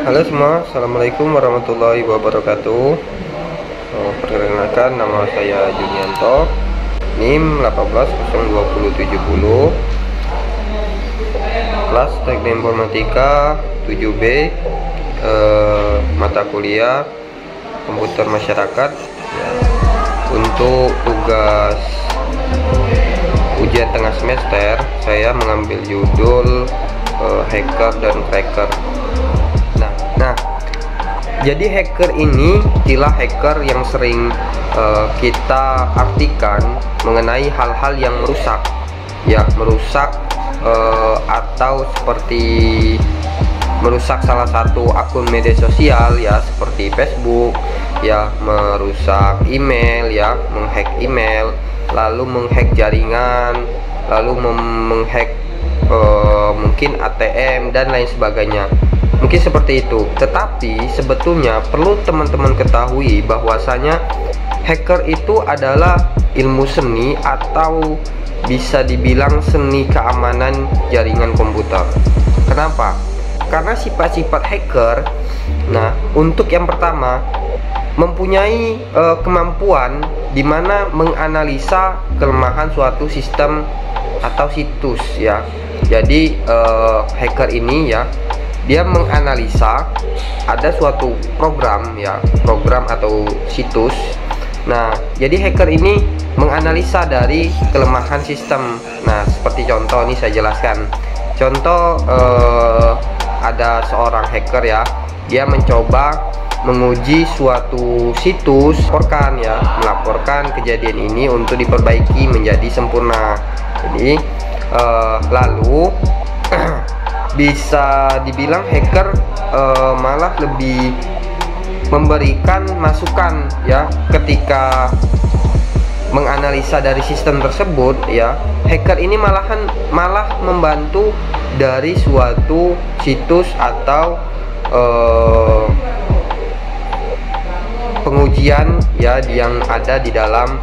Halo semua, assalamualaikum warahmatullahi wabarakatuh. Perkenalkan, nama saya Junianto, NIM 180270, kelas Teknik Informatika 7B, mata kuliah Komputer Masyarakat. Untuk tugas ujian tengah semester, saya mengambil judul hacker dan cracker. Nah, jadi hacker ini istilah hacker yang sering kita artikan mengenai hal-hal yang merusak, atau seperti merusak salah satu akun media sosial, seperti Facebook, merusak email, menghack email, lalu menghack jaringan, lalu menghack mungkin ATM dan lain sebagainya. Mungkin seperti itu. Tetapi sebetulnya perlu teman-teman ketahui bahwasanya hacker itu adalah ilmu seni atau bisa dibilang seni keamanan jaringan komputer. Kenapa? Karena sifat-sifat hacker, untuk yang pertama mempunyai kemampuan di mana menganalisa kelemahan suatu sistem atau situs, Jadi hacker ini dia menganalisa ada suatu program atau situs. Jadi hacker ini menganalisa dari kelemahan sistem. Seperti contoh nih saya jelaskan. Contoh, ada seorang hacker dia mencoba menguji suatu situs, melaporkan kejadian ini untuk diperbaiki menjadi sempurna. Jadi lalu bisa dibilang hacker malah lebih memberikan masukan ketika menganalisa dari sistem tersebut. Hacker ini malah membantu dari suatu situs atau pengujian yang ada di dalam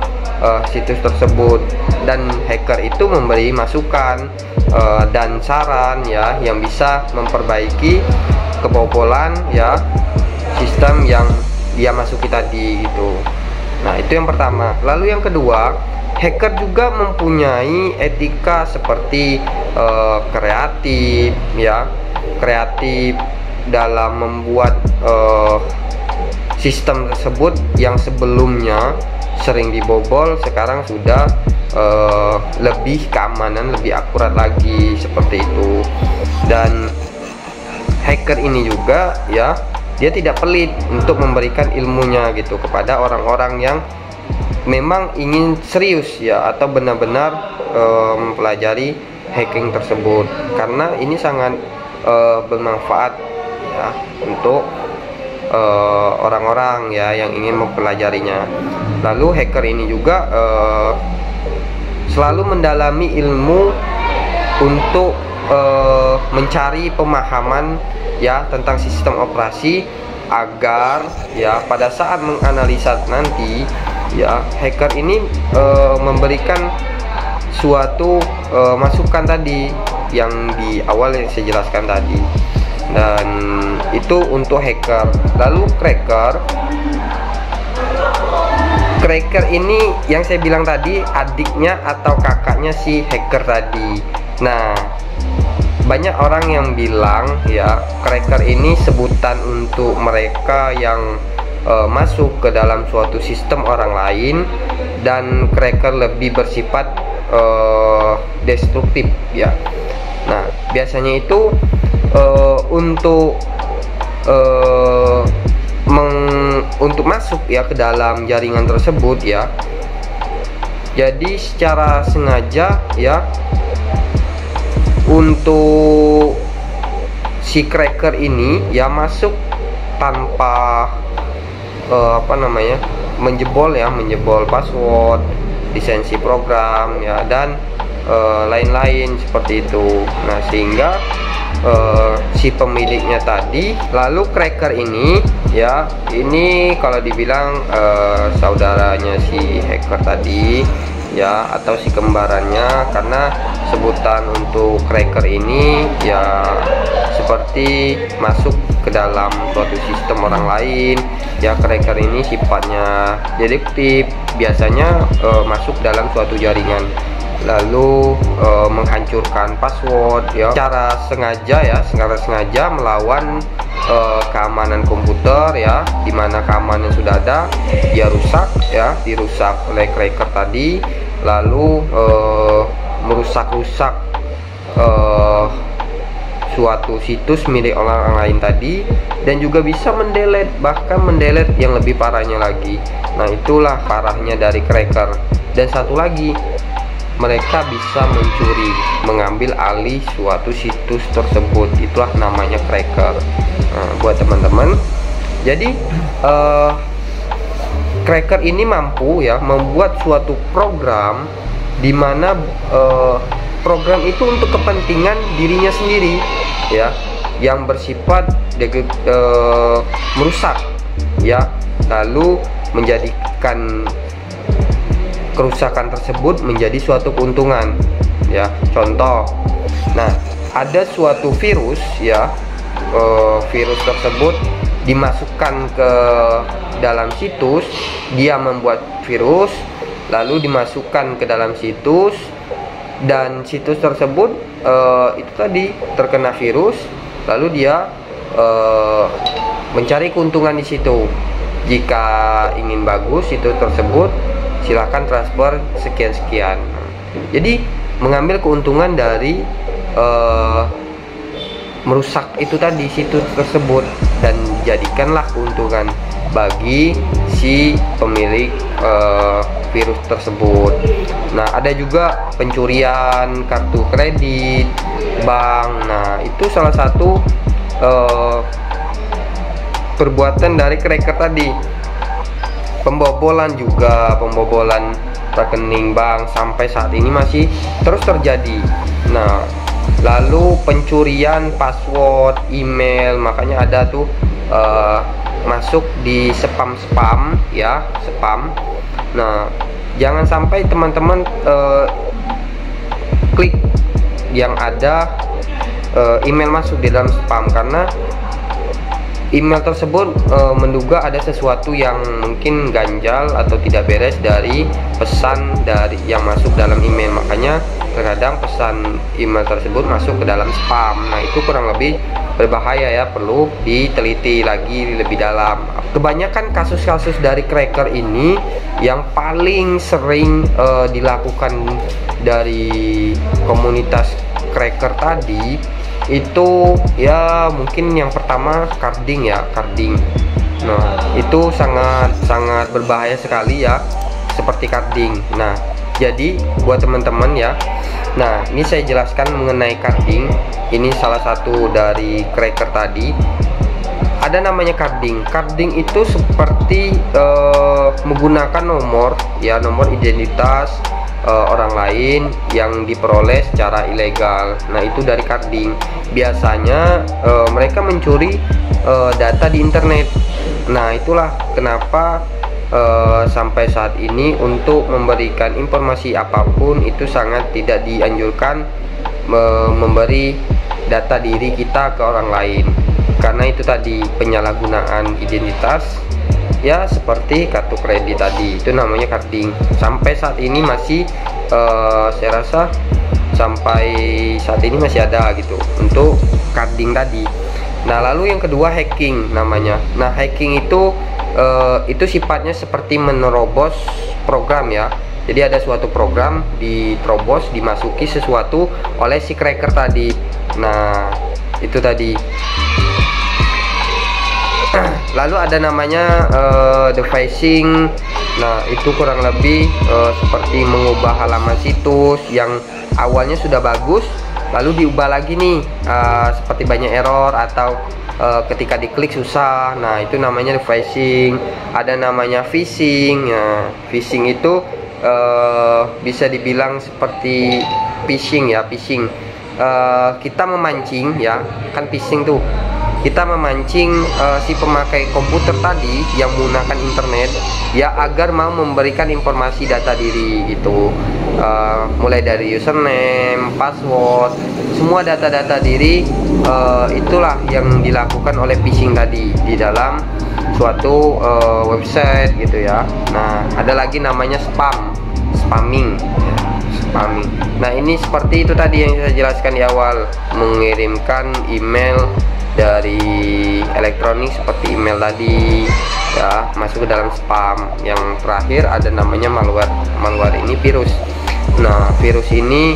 situs tersebut, dan hacker itu memberi masukan dan saran yang bisa memperbaiki kebobolan sistem yang dia masuki tadi itu. Itu yang pertama. Lalu yang kedua, hacker juga mempunyai etika seperti kreatif dalam membuat sistem tersebut yang sebelumnya sering dibobol, sekarang sudah lebih keamanan, lebih akurat lagi, seperti itu. Dan hacker ini juga dia tidak pelit untuk memberikan ilmunya kepada orang-orang yang memang ingin serius atau benar-benar mempelajari hacking tersebut, karena ini sangat bermanfaat untuk orang-orang yang ingin mempelajarinya. Lalu hacker ini juga selalu mendalami ilmu untuk mencari pemahaman tentang sistem operasi, agar pada saat menganalisa nanti hacker ini memberikan suatu masukan tadi yang di awal yang saya jelaskan tadi. Dan itu untuk hacker. Lalu cracker ini yang saya bilang tadi, adiknya atau kakaknya si hacker tadi. Banyak orang yang bilang cracker ini sebutan untuk mereka yang masuk ke dalam suatu sistem orang lain, dan cracker lebih bersifat destruktif biasanya itu untuk masuk ke dalam jaringan tersebut. Jadi secara sengaja untuk si cracker ini masuk tanpa menjebol password, lisensi program dan lain-lain seperti itu. Sehingga si pemiliknya tadi, lalu cracker ini ini kalau dibilang saudaranya si hacker tadi, ya, atau si kembarannya, karena sebutan untuk cracker ini ya seperti masuk ke dalam suatu sistem orang lain ya. Cracker ini sifatnya deduktif, biasanya masuk dalam suatu jaringan lalu menghancurkan password ya, secara sengaja melawan keamanan komputer ya, dimana keamanan sudah ada dia rusak ya, dirusak oleh cracker tadi, lalu merusak-rusak suatu situs milik orang lain tadi, dan juga bisa mendelete, bahkan mendelete yang lebih parahnya lagi. Nah, itulah parahnya dari cracker. Dan satu lagi, mereka bisa mencuri, mengambil alih suatu situs tersebut. Itulah namanya cracker. Nah, buat teman-teman, jadi cracker ini mampu ya membuat suatu program di mana program itu untuk kepentingan dirinya sendiri ya, yang bersifat merusak ya, lalu menjadikan kerusakan tersebut menjadi suatu keuntungan ya. Contoh, nah ada suatu virus ya, virus tersebut dimasukkan ke dalam situs, dia membuat virus lalu dimasukkan ke dalam situs, dan situs tersebut itu tadi terkena virus, lalu dia mencari keuntungan di situ. Jika ingin bagus situs tersebut, silahkan transfer sekian-sekian. Jadi mengambil keuntungan dari merusak itu tadi situs tersebut, dan dijadikanlah keuntungan bagi si pemilik virus tersebut. Nah, ada juga pencurian kartu kredit bank. Nah, itu salah satu perbuatan dari cracker tadi. Pembobolan juga, pembobolan rekening bank sampai saat ini masih terus terjadi. Nah, lalu pencurian password email, makanya ada tuh masuk di spam ya, spam. Nah, jangan sampai teman-teman klik yang ada email masuk di dalam spam, karena email tersebut menduga ada sesuatu yang mungkin ganjal atau tidak beres dari pesan dari yang masuk dalam email. Makanya terkadang pesan email tersebut masuk ke dalam spam. Nah, itu kurang lebih berbahaya ya, perlu diteliti lagi lebih dalam. Kebanyakan kasus-kasus dari cracker ini yang paling sering dilakukan dari komunitas cracker tadi itu ya, mungkin yang pertama carding ya, carding. Nah, itu sangat berbahaya sekali ya, seperti carding. Nah, jadi buat teman-teman ya, nah ini saya jelaskan mengenai carding. Ini salah satu dari cracker tadi. Ada namanya carding. Carding itu seperti menggunakan nomor ya, nomor identitas orang lain yang diperoleh secara ilegal. Nah, itu dari carding. Biasanya mereka mencuri data di internet. Nah, itulah kenapa sampai saat ini untuk memberikan informasi apapun itu sangat tidak dianjurkan memberi data diri kita ke orang lain, karena itu tadi penyalahgunaan identitas ya, seperti kartu kredit tadi, itu namanya carding. Sampai saat ini masih saya rasa sampai saat ini masih ada gitu untuk carding tadi. Nah, lalu yang kedua hacking namanya. Nah, hacking itu sifatnya seperti menerobos program ya. Jadi ada suatu program diterobos, dimasuki sesuatu oleh si cracker tadi. Nah, itu tadi. Lalu ada namanya the phishing. Nah, itu kurang lebih seperti mengubah halaman situs yang awalnya sudah bagus, lalu diubah lagi nih, seperti banyak error atau ketika diklik susah. Nah, itu namanya the phishing. Ada namanya phishing. Nah, phishing itu bisa dibilang seperti phishing ya, phishing. Kita memancing ya, kan phishing tuh. kita memancing si pemakai komputer tadi yang menggunakan internet ya, agar mau memberikan informasi data diri gitu, mulai dari username, password, semua data-data diri. Itulah yang dilakukan oleh phishing tadi di dalam suatu website gitu ya. Nah, ada lagi namanya spamming. Nah, ini seperti itu tadi yang saya jelaskan di awal, mengirimkan email dari elektronik seperti email tadi ya, masuk ke dalam spam. Yang terakhir ada namanya malware ini virus. Nah, virus ini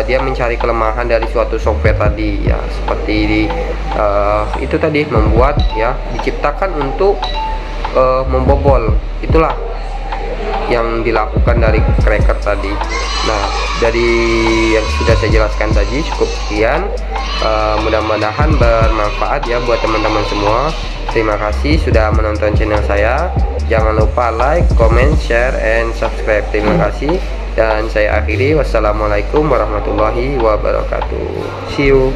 dia mencari kelemahan dari suatu software tadi ya, seperti itu tadi, membuat ya, diciptakan untuk membobol. Itulah yang dilakukan dari cracker tadi. Nah, dari yang sudah saya jelaskan tadi cukup sekian. Mudah-mudahan bermanfaat ya buat teman-teman semua. Terima kasih sudah menonton channel saya. Jangan lupa like, comment, share, and subscribe. Terima kasih, dan saya akhiri. Wassalamualaikum warahmatullahi wabarakatuh. See you.